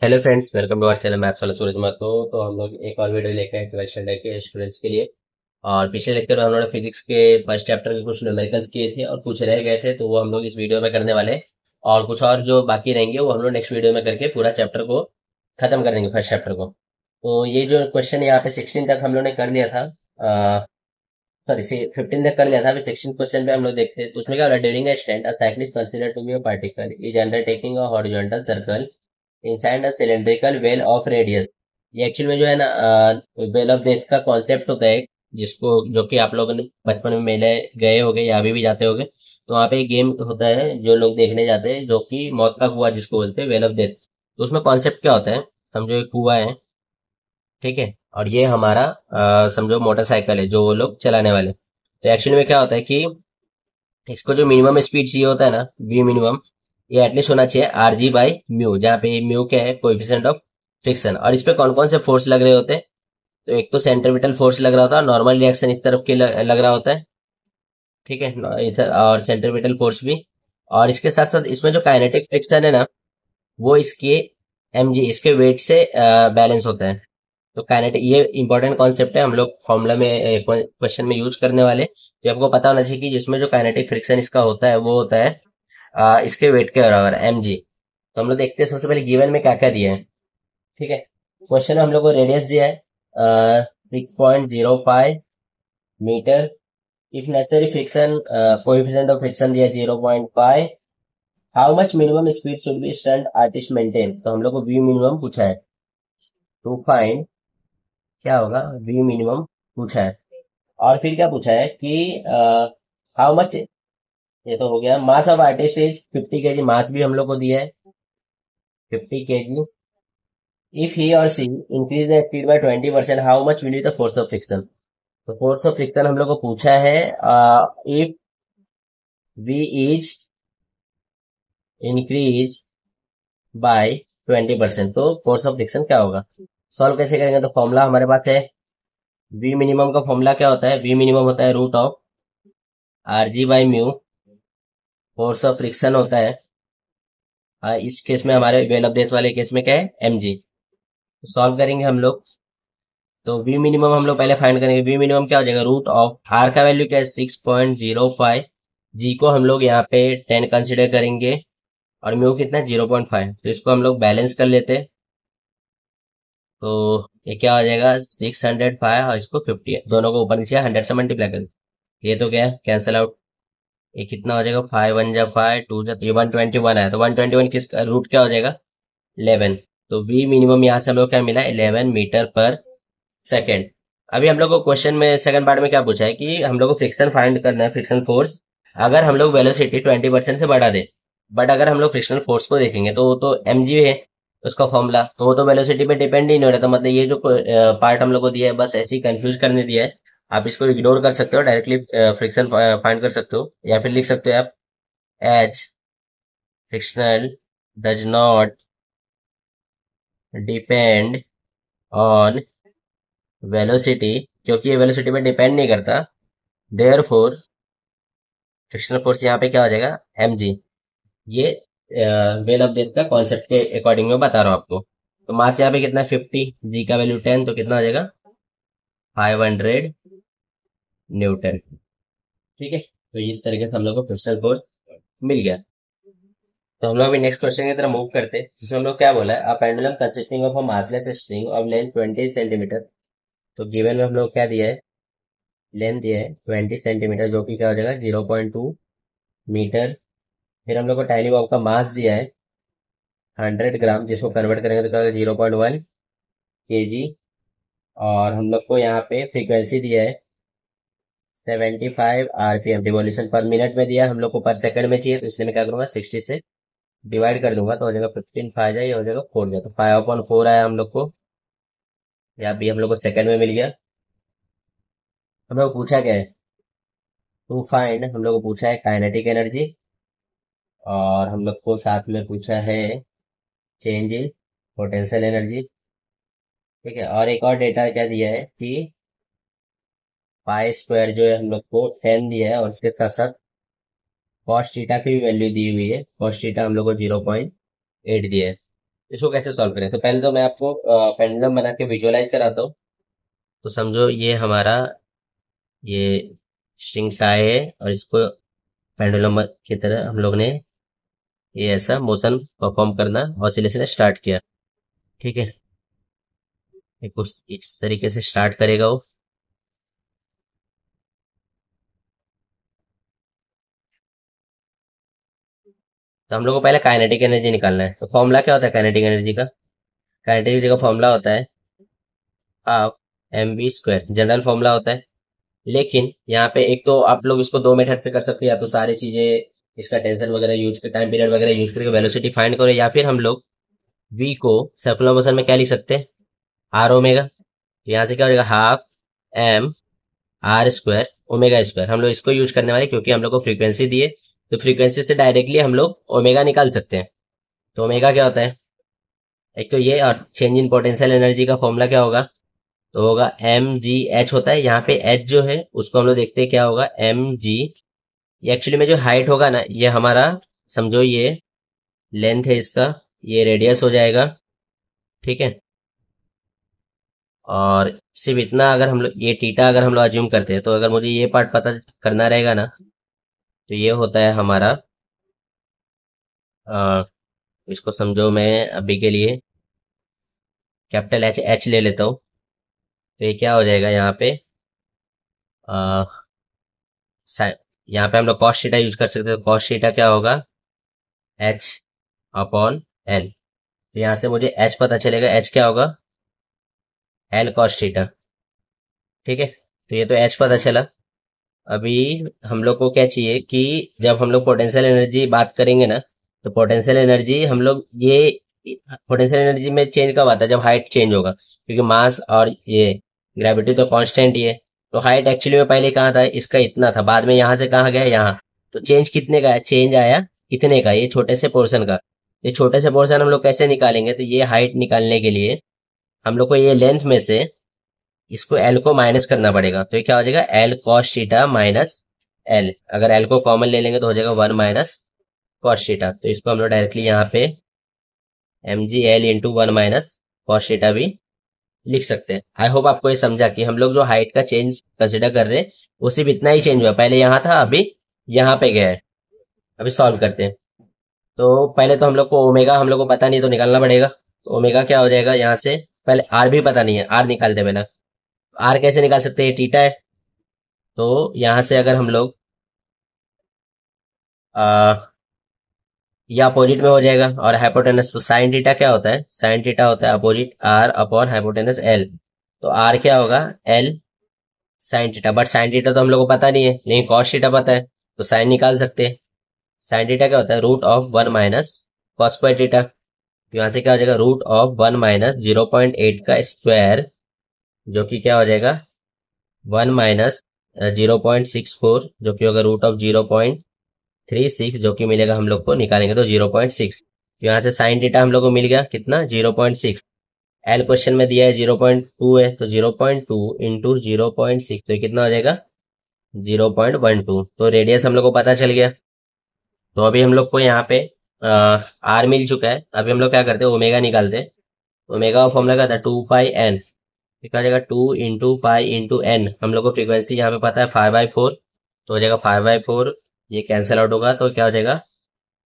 Hello friends, welcome to our channel maths वाला सूरज मातो। तो हम लोग एक और वीडियो लेकर आए 12th स्टैंडर्ड के स्टूडेंट्स के लिए। और पिछले लेक्चर में हम लोगों ने फिजिक्स के फर्स्ट चैप्टर के कुछ न्यूमेरिकल्स किए थे और कुछ रह गए थे, तो वो हम लोग इस वीडियो में करने वाले हैं। और कुछ और जो बाकी रहेंगे वो हम लोग नेक्स्ट वीडियो में करके पूरा चैप्टर को खत्म कर देंगे, फर्स्ट चैप्टर को। तो ये जो क्वेश्चन यहाँ पे 16 तक हम लोग ने कर लिया था, सॉरी 15 तक कर लिया था। अभी 16 क्वेश्चन पे हम लोग देखते हैं। तो उसमें क्या होगा, during a stand a cyclist consider to be a particle is undertaking a horizontal circle inside a cylindrical well of radius. ये एक्चुअल में जो है ना, वेल ऑफ डेथ का कॉन्सेप्ट होता है, जिसको जो कि आप लोगों ने बचपन में मेले गए होगे या अभी भी जाते होगे। तो वहाँ पे एक गेम होता है जो लोग देखने जाते हैं, जो कि मौत का कुआं जिसको बोलते हैं, वेल ऑफ डेथ। तो उसमें कॉन्सेप्ट क्या होता है, समझो एक कुआं है, ठीक है, और ये हमारा समझो मोटरसाइकिल है जो वो लोग चलाने वाले। तो एक्चुअली में क्या होता है कि इसको जो मिनिमम स्पीड चाहिए होता है ना, वी मिनिमम, ये एटलीस्ट होना चाहिए आर जी बाई म्यू, जहाँ पे म्यू क्या है, कोएफिशिएंट ऑफ फ्रिक्शन। और इस पे कौन कौन से फोर्स लग रहे होते हैं? तो एक तो सेंट्रीपिटल फोर्स लग रहा होता है, नॉर्मल रिएक्शन इस तरफ के लग रहा होता है, ठीक है, इधर और सेंट्रीपिटल फोर्स भी। और इसके साथ साथ इसमें जो काइनेटिक फ्रिक्शन है ना, वो इसके एम जी, इसके वेट से बैलेंस होता है। तो काइनेटिक, ये इंपॉर्टेंट कॉन्सेप्ट है, हम लोग फॉर्मूला में क्वेश्चन में यूज करने वाले। तो आपको पता होना चाहिए कि जिसमें जो काइनेटिक फ्रिक्शन इसका होता है वो होता है इसके वेट के बराबर एम जी। तो हम लोग देखते हैं सबसे पहले गिवन में क्या क्या दिया है, ठीक है। क्वेश्चन में हम लोग को रेडियस दिया है 6.05 metre. If necessary friction, coefficient of friction दिया 0.5। How much minimum speed should be stunt artist maintain. तो हम लोग को वी मिनिमम पूछा है, टू फाइंड क्या होगा, वी मिनिमम पूछा है। और फिर क्या पूछा है कि हाउ मच, ये तो हो गया। Mass of artist is 50 kg, मास भी हम लोग को दिया है 50 kg। इफ ही और she increase the speed by 20%, how much will be the force of friction. तो फोर्स ऑफ फ्रिक्शन हम लोग को पूछा है, if we is increase by 20%, तो फोर्स ऑफ फ्रिक्शन क्या होगा। सॉल्व कैसे करेंगे, तो फॉर्मूला हमारे पास है, वी मिनिमम का फॉर्मूला क्या होता है, वी मिनिमम होता है root of r g by mu. Force of friction होता है, इस केस में हमारे वेल ऑफ डेथ वाले केस में क्या है, एम जी। तो सॉल्व करेंगे हम लोग। तो वी मिनिमम हम लोग पहले फाइंड करेंगे। वी मिनिमम क्या हो जाएगा, रूट ऑफ आर का वैल्यू क्या है 6.05, जी को हम लोग यहाँ पे 10 कंसिडर करेंगे, और म्यू कितना है 0.5। तो इसको हम लोग बैलेंस कर लेते हैं। तो ये क्या हो जाएगा 605, और इसको 50 है, दोनों को ऊपर नीचे 100 से मल्टीप्लाई कर। ये तो क्या है, कैंसिल आउट। ये कितना हो जाएगा, 5 1 जा 5, 2 जा, तो ये 121 है। तो 121 किस रूट क्या हो जाएगा, 11। तो वी मिनिमम यहाँ से हम लोग क्या मिला, 11 मीटर पर सेकेंड। अभी हम लोग को क्वेश्चन में सेकंड पार्ट में क्या पूछा है कि हम लोग को फ्रिक्शन फाइंड करना है, फ्रिक्शन फोर्स। अगर हम लोग वेलोसिटी 20% से बढ़ा दे, बट अगर हम लोग फ्रिक्शनल फोर्स को देखेंगे तो वो तो एम जी है, उसका फॉर्मूला, तो वो तो वेलोसिटी पे डिपेंड ही नहीं हो रहा। तो मतलब ये जो पार्ट हम लोग को दिया है, बस ऐसे ही कंफ्यूज करने दिया है। आप इसको इग्नोर कर सकते हो, डायरेक्टली फ्रिक्शन फाइंड कर सकते हो, या फिर लिख सकते हो आप, as frictional does not depend on velocity, क्योंकि ये वेलोसिटी पे डिपेंड नहीं करता, देयर फोर फ्रिक्शनल फोर्स यहाँ पे क्या हो जाएगा, एम जी। ये वेल ऑफ डेथ का कॉन्सेप्ट के अकॉर्डिंग में बता रहा हूँ आपको। तो मास यहाँ पे कितना है 50, जी का वैल्यू 10, तो कितना हो जाएगा 500 न्यूटन, ठीक है। तो इस तरीके से हम लोग को फ्रिक्शनल फोर्स मिल गया। तो हम लोग अभी नेक्स्ट क्वेश्चन की तरफ मूव करते हैं, जिसमें हम लोग क्या बोला है, a pendulum consisting of a massless string of length 20 centimetre. तो गिवन में हम लोग क्या दिया है, लेंथ दिया है 20 सेंटीमीटर, जो कि क्या हो जाएगा 0.2 मीटर। फिर हम लोग को टाइनी बॉब का मास दिया है 100 ग्राम, जिसको कन्वर्ट करेंगे तो 0.1 kg। और हम लोग को यहाँ पे फ्रीक्वेंसी दिया है 75 RPM, रिवॉल्यूशन पर मिनट में दिया है, हम लोग को पर सेकंड में चाहिए, तो इसलिए मैं क्या करूंगा 60 से डिवाइड कर दूंगा, तो हो जाएगा 15 5 जाए, ये हो जाएगा 4 जाए, तो 5/4 आया हम लोग को। यहाँ भी हम लोग को सेकंड में मिल गया। हम लोग को पूछा क्या है, टू फाइंड, हम लोग को पूछा है काइनेटिक एनर्जी, और हम लोग को साथ में पूछा है चेंज इन पोटेंशियल एनर्जी, ठीक है। और एक और डेटा क्या दिया है कि पाई स्क्वायर जो है हम लोग को 10 दिया है, और उसके साथ साथ कॉस थीटा की भी वैल्यू दी हुई है, कॉस थीटा हम लोग को 0.8 दिया है। इसको कैसे सॉल्व करें? तो पहले तो मैं आपको पेंडुलम बना के विजुअलाइज कराता हूँ। तो समझो ये हमारा ये स्ट्रिंग टाई है और इसको पेंडुलम की तरह हम लोग ने ये ऐसा मोशन परफॉर्म करना ऑसिलेशन स्टार्ट किया। ठीक है, ये कुछ इस तरीके से स्टार्ट करेगा वो। तो हम लोग को पहले काइनेटिक एनर्जी निकालना है। तो फॉर्मूला क्या होता है काइनेटिक एनर्जी का? काइनेटिक एनर्जी का फॉर्मूला होता है हाफ mv² जनरल फॉर्मूला होता है। लेकिन यहाँ पे एक तो आप लोग इसको दो मेथड पे कर सकते हैं, या तो सारी चीजें इसका टेंशन वगैरह यूज कर, टाइम पीरियड वगैरह यूज करके वेलोसिटी फाइंड करो, या फिर हम लोग v को सर्कुलर मोशन में क्या लिख सकते हैं, आर ओमेगा। यहाँ से क्या हो जाएगा, half m r square omega square. हम लोग इसको यूज करने वाले क्योंकि हम लोग को फ्रीक्वेंसी दिए, तो फ्रीक्वेंसी से डायरेक्टली हम लोग ओमेगा निकाल सकते हैं। तो ओमेगा क्या होता है, एक तो ये, और चेंज इन पोटेंशियल एनर्जी का फॉर्मूला क्या होगा, तो होगा एम जी एच होता है। यहाँ पे एच जो है उसको हम लोग देखते हैं क्या होगा, एम जी। ये एक्चुअली में जो हाइट होगा ना, ये हमारा समझो ये लेंथ है इसका, ये रेडियस हो जाएगा। ठीक है, और सिर्फ इतना अगर हम लोग ये टीटा अगर हम लोग अज्यूम करते हैं, तो अगर मुझे ये पार्ट पता करना रहेगा ना, तो ये होता है हमारा अ, इसको समझो मैं अभी के लिए कैपिटल एच एच ले लेता हूँ। तो ये क्या हो जाएगा यहाँ पे, अ, यहाँ पे हम लोग कॉस थीटा यूज कर सकते हैं। कॉस थीटा क्या होगा, एच अपॉन एल। तो यहाँ से मुझे एच पता चलेगा, एच क्या होगा, एल कॉस थीटा। ठीक है, तो ये तो एच पता चला। अभी हम लोग को क्या चाहिए कि जब हम लोग पोटेंशियल एनर्जी बात करेंगे ना, तो पोटेंशियल एनर्जी हम लोग ये पोटेंशियल एनर्जी में चेंज कब आता है, जब हाइट चेंज होगा, क्योंकि मास और ये ग्रेविटी तो कांस्टेंट ही है। तो हाइट एक्चुअली में पहले कहाँ था, इसका इतना था, बाद में यहाँ से कहाँ गया, यहाँ। तो चेंज कितने का है, चेंज आया इतने का, ये छोटे से पोर्शन का। ये छोटे से पोर्शन हम लोग कैसे निकालेंगे, तो ये हाइट निकालने के लिए हम लोग को ये लेंथ में से इसको एल को माइनस करना पड़ेगा। तो ये क्या हो जाएगा, L cos theta minus L. अगर एल को कॉमन ले लेंगे तो हो जाएगा 1 - कॉस थीटा। तो इसको हम लोग डायरेक्टली यहाँ पे m g l into 1 - cos theta भी लिख सकते हैं। आई होप आपको ये समझा कि हम लोग जो हाइट का चेंज कंसिडर कर रहे हैं वो सिर्फ इतना ही चेंज हुआ, पहले यहाँ था अभी यहाँ पे गया है। अभी सॉल्व करते हैं। तो पहले तो हम लोग को ओमेगा हम लोग को पता नहीं, तो निकालना पड़ेगा। तो ओमेगा क्या हो जाएगा, यहाँ से पहले आर भी पता नहीं है, आर निकालते पहले। आर कैसे निकाल सकते हैं, थीटा है। तो यहाँ से अगर हम लोग ये अपोजिट में हो जाएगा, और हाइपोटेनस, तो साइन थीटा क्या होता है, साइन थीटा होता है opposite are upon hypotenuse L. तो आर क्या होगा, L sine theta. But sine theta तो हम लोग को पता नहीं है, लेकिन कॉस थीटा पता है, तो साइन निकाल सकते हैं। साइन थीटा क्या होता है, √1 - कॉस स्क्वायर थीटा। तो यहाँ से क्या हो जाएगा, √1 - 0.8 का स्क्वायर, जो कि क्या हो जाएगा 1 - 0.64, जो कि होगा √0.36, जो कि मिलेगा हम लोग को, निकालेंगे तो 0.6। तो यहाँ से साइन थीटा हम लोग को मिल गया कितना, 0.6। एल क्वेश्चन में दिया है 0.2 है, तो 0.2 इंटू 0.6, तो ये कितना हो जाएगा 0.12। तो रेडियस हम लोग को पता चल गया। तो अभी हम लोग को यहाँ पे आर मिल चुका है। अभी हम लोग क्या करते हैं, ओमेगा निकालते हैं। ओमेगा का फॉर्मूला क्या था, 2πn। क्या हो जाएगा, 2 × π × n। हम लोग को फ्रीक्वेंसी यहाँ पे पता है 5/4, तो हो जाएगा 5/4। ये कैंसिल आउट होगा, तो क्या हो जाएगा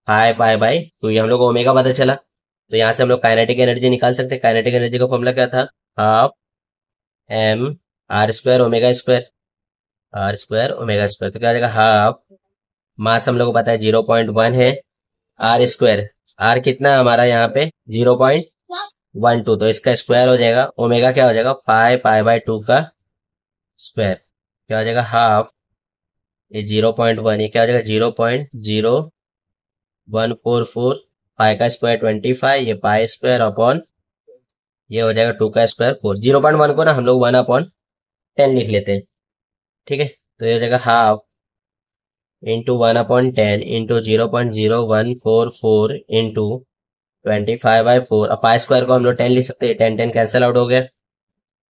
5π/2। ये हम लोग को ओमेगा पता चला। तो यहाँ से हम लोग काइनेटिक एनर्जी निकाल सकते हैं। काइनेटिक एनर्जी का फॉर्मूला क्या था, half m r square omega square, r square omega square. तो क्या हो जाएगा, हाफ मास हम लोग को पता है 0.1 है, आर स्क्वायर, आर कितना है हमारा यहाँ पे 0.12, तो इसका स्क्वायर हो जाएगा। ओमेगा क्या हो जाएगा 5π/2 का स्क्वायर। क्या हो जाएगा, हाफ ये 0.1, ये क्या हो जाएगा 0.0144, पाई का स्क्वायर 25, ये पाई स्क्वायर अपॉन ये हो जाएगा 2 का स्क्वायर 4। 0.1 को ना हम लोग 1/10 लिख लेते हैं। ठीक है, तो ये हो जाएगा हाफ इंटू 1/10 इंटू 0.0144 इंटू 25/4। अब पाई स्क्वायर को हम लोग 10 लिख सकते हैं, 10 कैंसिल आउट हो गया।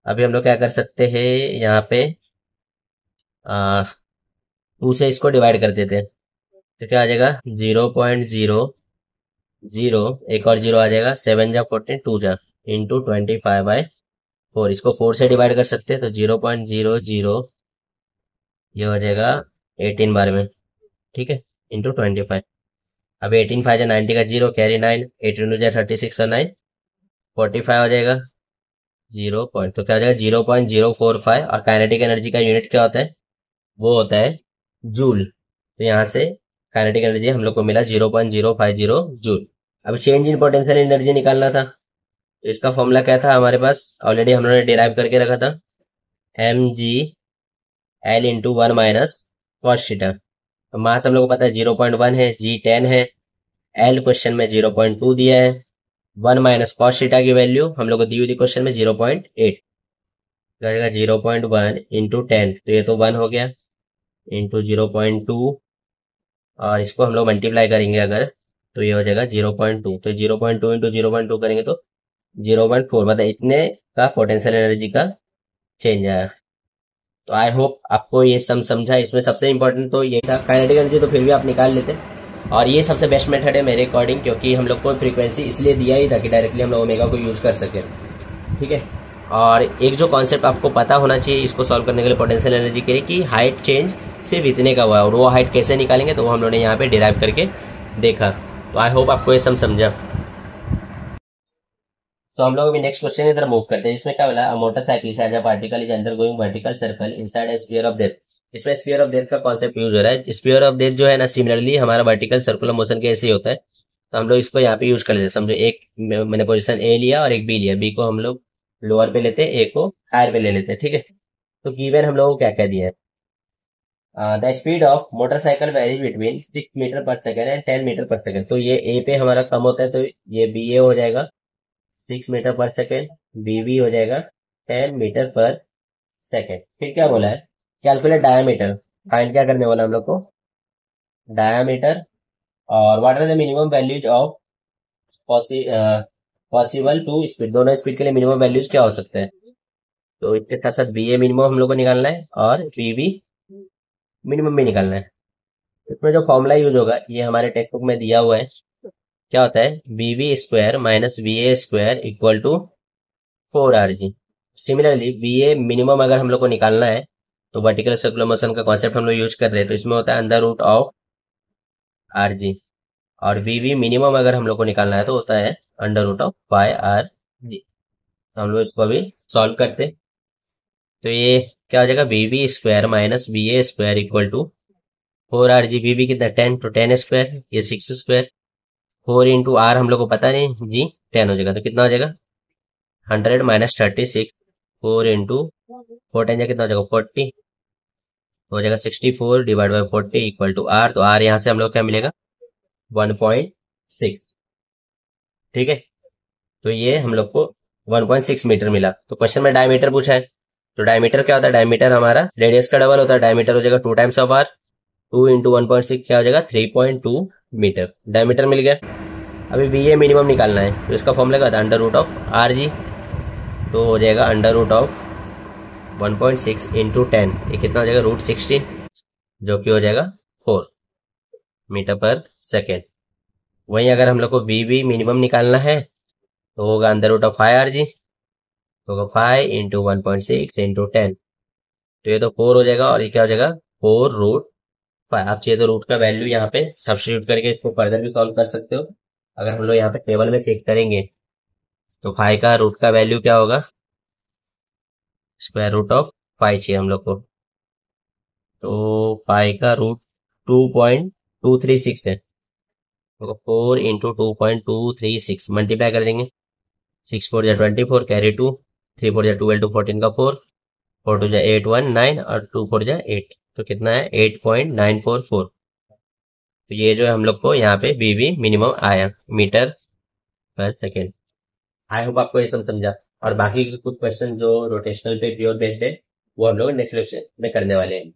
अभी हम लोग क्या कर सकते हैं, यहाँ पे 2 से इसको डिवाइड कर देते हैं। तो क्या आ जाएगा 0.0 जीरो, एक और जीरो आ जाएगा, 7 जा 14, 2 जा इंटू 25/4। इसको 4 से डिवाइड कर सकते हैं तो 0.00, ये हो जाएगा 18 बार में, ठीक है, इंटू 25। अब 18 5 जा 90 का जीरो, कैरी 9, 18 2 जा 36 और 9 45 हो जाएगा। जीरो पॉइंट, तो क्या हो जाएगा 0.045। और काइनेटिक एनर्जी का यूनिट क्या होता है, वो होता है जूल। तो यहाँ से काइनेटिक एनर्जी हम लोग को मिला 0.050 जूल। अब चेंज इन पोटेंशियल एनर्जी निकालना था, तो इसका फॉर्मूला क्या था हमारे पास, ऑलरेडी हम लोगों ने डिराइव करके रखा था, mg L × 1 minus cos theta. तो मास हम लोग को पता है 0.1 है, जी 10 है, एल क्वेश्चन में 0.2 दिया है, 1 माइनस कॉस थीटा की वैल्यू हम लोग को दी हुई थी क्वेश्चन में 0.8, जाएगा 0.1 इंटू 10, तो ये तो 1 हो गया, इंटू 0.2, और इसको हम लोग मल्टीप्लाई करेंगे अगर, तो ये हो जाएगा 0.2। तो 0.2 इंटू 0.2 करेंगे तो 0.4, मतलब इतने का पोटेंशियल एनर्जी का चेंज आया। तो आई होप आपको ये समझा। इसमें सबसे इंपॉर्टेंट तो ये था, काइनेटिक एनर्जी तो फिर भी आप निकाल लेते, और ये सबसे बेस्ट मेथड है मेरे अकॉर्डिंग, क्योंकि हम लोग को फ्रीक्वेंसी इसलिए दिया ही था कि डायरेक्टली हम लोग ओमेगा को यूज कर सके, ठीक है। और एक जो कॉन्सेप्ट आपको पता होना चाहिए इसको सॉल्व करने के लिए पोटेंशियल एनर्जी के लिए, कि हाइट चेंज सिर्फ इतने का हुआ है, और वो हाइट कैसे निकालेंगे तो वो हम लोगों ने यहाँ पे डिराइव करके देखा। तो आई होप आपको ये समझा। तो हम लोग अभी नेक्स्ट क्वेश्चन की तरफ मूव करते हैं, जिसमें क्या बोला, मोटरसाइकिल से अ particle is under going vertical circle inside a sphere of death. इसमें स्फीयर ऑफ डेथ का कॉन्सेप्ट यूज हो रहा है। स्फीयर ऑफ डेथ जो है ना, सिमिलरली हमारा वर्टिकल सर्कुलर मोशन के ऐसे ही होता है, तो हम लोग इसको यहाँ पे यूज कर लेते हैं। समझो एक मैंने पोजीशन ए लिया और एक बी लिया, बी को हम लोग लोअर पे लेते हैं, ए को हायर पे ले लेते हैं, ठीक है। तो गिवन हम लोग को क्या क्या दिया है, the speed of motorcycle varies between 6 metre per second and 10 metre per second. तो ये ए पे हमारा कम होता है, तो ये बी ए हो जाएगा 6 metre per second, B B हो जाएगा 10 मीटर पर सेकेंड। फिर क्या बोला है, कैलकुलेट डायामीटर, फाइंड क्या करने वाला हम लोग को, डायामीटर, और what are the minimum values of possible two speed, दोनों स्पीड के लिए मिनिमम वैल्यूज क्या हो सकते हैं। तो इसके साथ साथ बी ए मिनिमम हम लोग को निकालना है, और बी बी मिनिमम भी निकालना है। इसमें जो फॉर्मूला यूज होगा ये हमारे टेक्स्ट बुक में दिया हुआ है, क्या होता है, B B square minus B A square equal to 4 RG। Similarly B A minimum अगर हम लोग को निकालना है, तो वर्टिकल सर्कुलर मोशन का कॉन्सेप्ट हम लोग यूज कर रहे हैं, तो इसमें होता है अंडर रूट ऑफ RG। और बी बी मिनिमम अगर हम लोग को निकालना है तो होता है अंडर रूट ऑफ 5RG। तो हम लोग इसको अभी सॉल्व करते, तो ये क्या हो जाएगा, B B square minus B A square equal to 4 RG। B B कितना 10, तो 10 स्क्वायर, ये 6 स्क्वायर, 4 इंटू आर हम लोग को पता नहीं, जी 10 हो जाएगा, तो कितना हो जाएगा 100 माइनस 36, 4 इंटू 4 10 कितना हो जाएगा 40, हो जाएगा 64 divide by 40 equal to r. तो आर यहाँ से हम लोग क्या मिलेगा 1.6, ठीक है। तो ये हम लोग को 1.6 मीटर मिला। तो क्वेश्चन में डायमीटर पूछा है, तो डायमीटर क्या होता है, डायमीटर हमारा रेडियस का डबल होता है, डायमीटर हो जाएगा 2 टाइम्स ऑफ आर, 2 इंटू 1.6 क्या हो जाएगा 3.2 मीटर, डायमीटर मिल गया। अभी बी ए मिनिमम निकालना है, तो इसका फॉर्मूला क्या था, अंडर रूट ऑफ RG। तो हो जाएगा अंडर रूट ऑफ 1.6 इंटू 10, ये कितना हो जाएगा √16, जो कि हो जाएगा 4 मीटर पर सेकेंड। वहीं अगर हम लोग को बी बी मिनिमम निकालना है, तो होगा अंडर रूट ऑफ 5RG, तो होगा 5 इंटू 1.6 इंटू 10, तो ये तो 4 हो जाएगा, और ये क्या हो जाएगा 4√5। आप चाहिए तो रूट का वैल्यू यहाँ पे सब्स्टिट्यूट करके इसको फर्दर भी सॉल्व कर सकते हो। अगर हम लोग यहाँ पे टेबल में चेक करेंगे, तो 5 का रूट का वैल्यू क्या होगा, स्क्वायर रूट ऑफ 5 चाहिए हम लोग को, तो 5 का रूट 2.236 है, तो 4 इंटू 2.236 मल्टीप्लाई कर देंगे, 6 4 जा 24, कैरी 2, 3 4 जा 12 टू 14 का 4, 4 2 जा 8 1 9, और 2 4 जा 8, तो कितना है 8.944। तो ये जो है हम लोग को यहाँ पे बी बी मिनिमम आया metre per second. I hope आपको ये सब समझा, और बाकी के कुछ क्वेश्चन जो रोटेशनल पे प्योर बेस्ड है वो हम लोग नेक्स्ट लेक्चर में करने वाले हैं।